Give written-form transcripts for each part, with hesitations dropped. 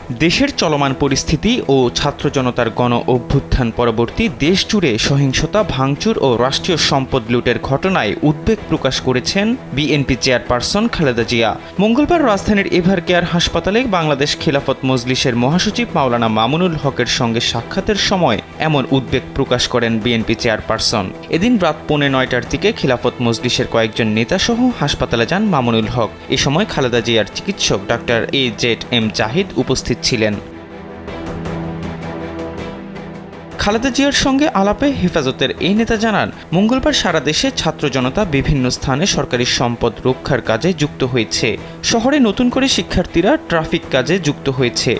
দেশের চলমান পরিস্থিতি ও ছাত্র জনতার গণ অভ্যুত্থান পরবর্তী দেশজুড়ে সহিংসতা, ভাঙচুর ও রাষ্ট্রীয় সম্পদ লুটের ঘটনায় উদ্বেগ প্রকাশ করেছেন বিএনপি চেয়ারপারসন খালেদা জিয়া। মঙ্গলবার রাজধানীর এভার কেয়ার হাসপাতালে বাংলাদেশ খিলাফত মজলিসের মহাসচিব মাওলানা মামুনুল হকের সঙ্গে সাক্ষাতের সময় এমন উদ্বেগ প্রকাশ করেন বিএনপি চেয়ারপারসন। এদিন রাত 9:45টার দিকে খিলাফত মজলিসের কয়েকজন নেতাসহ হাসপাতালে যান মামুনুল হক। এ সময় খালেদা জিয়ার চিকিৎসক ডাক্তার AZM জাহিদ উপস্থিত ছিলেন। খালেদা জিয়ার সঙ্গে আলাপে হেফাজতের এই নেতা জানান, মঙ্গলবার সারা দেশে ছাত্র জনতা বিভিন্ন স্থানে সরকারি সম্পদ রক্ষার কাজে যুক্ত হয়েছে। শহরে নতুন করে শিক্ষার্থীরা ট্রাফিক কাজে যুক্ত হয়েছে।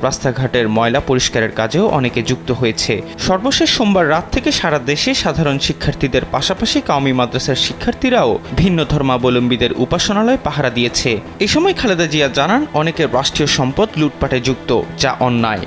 রাস্তাঘাটের ময়লা পরিষ্কারের কাজেও অনেকে যুক্ত হয়েছে। সর্বশেষ সোমবার রাত থেকে সারা দেশে সাধারণ শিক্ষার্থীদের পাশাপাশি কওমি মাদ্রাসার শিক্ষার্থীরাও ভিন্ন ধর্মাবলম্বীদের উপাসনালয় পাহারা দিয়েছে। এ সময় খালেদা জিয়া জানান, অনেকে রাষ্ট্রীয় সম্পদ লুটপাটে যুক্ত, যা অন্যায়।